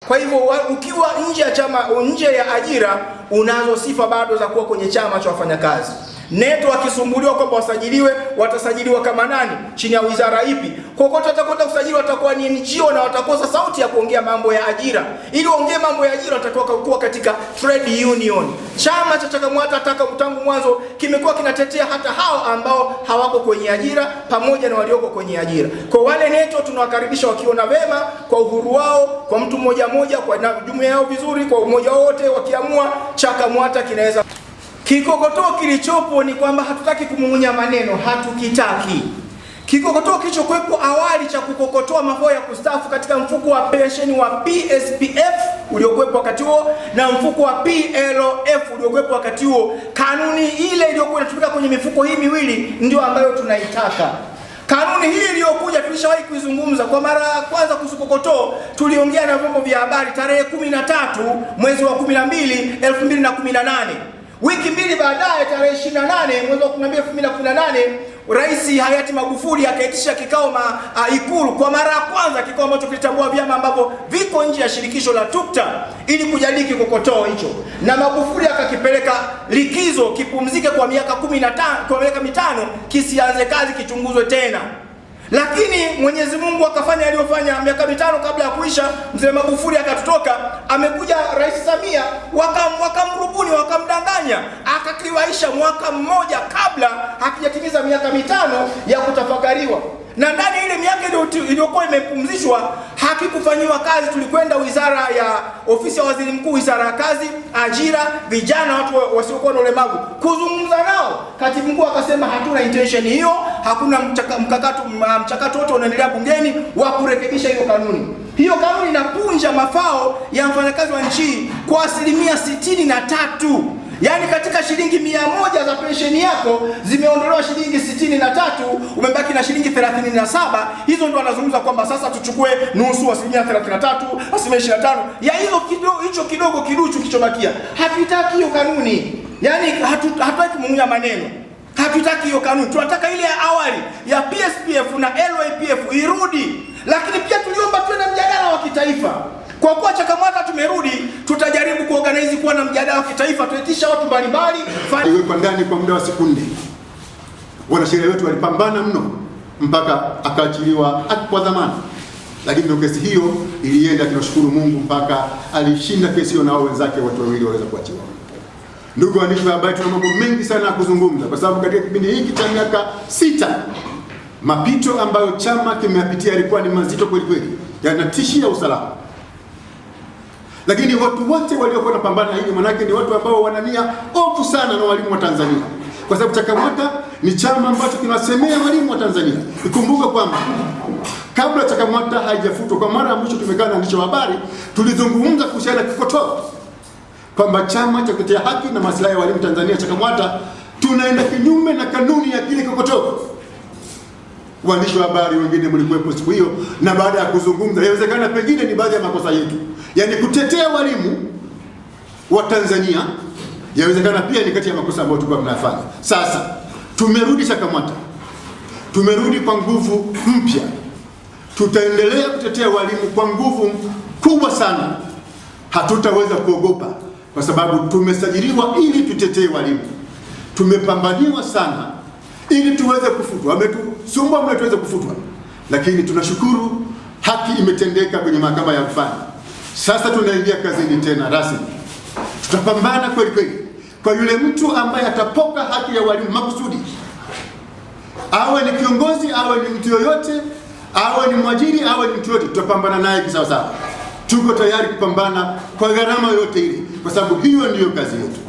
Kwa hivyo ukiwa nje ya chama, nje ya ajira, unazo sifa bado za kuwa kwenye chama cha wafanyakazi. NETO akisumbuliwa kwamba wasajiliwe, watasajiliwa kama nani? Chini ya wizara ipi? Kokote watakwenda kusajiliwa watakuwa ni NGO na watakosa sauti ya kuongea mambo ya ajira. Ili waongee mambo ya ajira watakuwa kuwa katika trade union. Chama cha CHAKAMWATA tangu mwanzo kimekuwa kinatetea hata hao ambao hawako kwenye ajira pamoja na walioko kwenye ajira. Kwa wale NETO tunawakaribisha wakiona vema kwa uhuru wao, kwa mtu mmoja mmoja, kwa jumuiya yao vizuri, kwa umoja wote wakiamua CHAKAMWATA kinaweza. Kikokotoo kilichopo ni kwamba hatutaki kumung'unya maneno, hatukitaki. Kikokotoo kilichokuwepo awali cha kukokotoa mafao ya kustaafu katika mfuko wa pensheni wa PSPF uliokuwepo wakati huo na mfuko wa PLF uliokuwepo wakati huo, kanuni ile iliyokuwa inatumika kwenye mifuko hii miwili ndio ambayo tunaitaka. Kanuni hii iliyokuja tulishawahi kuizungumza kwa mara ya kwanza kuhusu kokotoo, tuliongea na vyombo vya habari tarehe 13 mwezi wa 12 2018. Wiki mbili baadaye tarehe 28 mwezi wa 12 2018, Rais hayati Magufuli akaitisha kikao Ikulu kwa mara ya kwanza, kikao ambacho kilitambua vyama ambavyo viko nje ya shirikisho la TUCTA ili kujadili kikokotoo hicho, na Magufuli akakipeleka likizo kipumzike kwa miaka 15, kwa miaka 5 kisianze kazi, kichunguzwe tena. Lakini Mwenyezi Mungu akafanya aliyofanya. Miaka 5 kabla ya kuisha, mzee Magufuli akatutoka, amekuja Rais Samia, wakamrubuni, wakamdanganya, akakiwaisha mwaka mmoja kabla hakijatimiza miaka 5 ya kutafakariwa. Na ndani ile miaka iliyokuwa imepumzishwa hakikufanyiwa kazi. Tulikwenda wizara ya ofisi ya waziri mkuu, wizara ya kazi, ajira, vijana, watu wasiokuwa na ulemavu, kuzungumza nao. Katibu mkuu akasema hatuna intention hiyo, hakuna mchakato wote unaendelea bungeni wa kurekebisha hiyo kanuni. Hiyo kanuni inapunja mafao ya mfanyakazi wa nchi kwa asilimia 63. Yaani katika shilingi 100 za pensheni yako zimeondolewa shilingi 63, umebaki na shilingi 37. Hizo ndio wanazungumza kwamba sasa tuchukue nusu, asilimia 33, asilimia 25 ya hicho kidogo kiduchu kichobakia. Hatutaki hiyo kanuni. Yaani hatutaki kumung'unya maneno. Hatutaki hiyo kanuni. Tunataka ile ya awali ya PSPF na LYPF irudi. Lakini pia tuliomba tuwe na mjadala wa kitaifa. Kwa kuwa CHAKAMWATA tumerudi, tutajaribu kuorganize kuwa na mjadala wa kitaifa, tuitisha watu mbalimbali. Iwekwa ndani kwa muda wa sekunde. Wanasheria wetu walipambana mno mpaka akaachiliwa kwa dhamana. Lakini kesi hiyo ilienda, tunashukuru Mungu, mpaka alishinda kesi hiyo na wao wenzake watu wawili waweza kuachiwa. Ndugu waandishi wa habari, tuna mambo mengi sana ya kuzungumza kwa sababu katika kipindi hiki cha miaka 6 mapito ambayo chama kimeyapitia yalikuwa ni mazito kweli kweli, yanatishia usalama. Lakini watu wote waliokuwa wanapambana hili, manake ni watu ambao wanania ovu sana na walimu wa Tanzania, kwa sababu CHAKAMWATA ni chama ambacho kinasemea walimu wa Tanzania. Ikumbuke kwamba kabla CHAKAMWATA haijafutwa, kwa mara ya mwisho tumekaa na waandishi wa habari, tulizungumza kuhusiana na kikokotoo kwamba chama cha kutetea haki na maslahi ya walimu Tanzania, CHAKAMWATA, tunaenda kinyume na kanuni ya kile kikokotoo. Waandishi wa habari wengine mlikuwepo siku hiyo, na baada ya kuzungumza, inawezekana pengine ni baadhi ya makosa yetu, yaani kutetea walimu wa Tanzania, inawezekana pia ni kati ya makosa ambayo tulikuwa tunafanya. Sasa tumerudi CHAKAMWATA, tumerudi kwa nguvu mpya. Tutaendelea kutetea walimu kwa nguvu kubwa sana. Hatutaweza kuogopa kwa sababu tumesajiliwa ili tutetee walimu. Tumepambaniwa sana ili tuweze kufutwa. Wametusumbua mna tuweze kufutwa. Lakini tunashukuru haki imetendeka kwenye mahakama ya rufani. Sasa tunaingia kazini tena rasmi. Tutapambana kweli kweli kwa yule mtu ambaye atapoka haki ya walimu makusudi. Awe ni kiongozi, awe ni mtu yoyote, awe ni mwajiri, awe ni mtu yote, tutapambana naye kisawa sawa. Tuko tayari kupambana kwa gharama yote ile, kwa sababu hiyo ndiyo kazi yetu.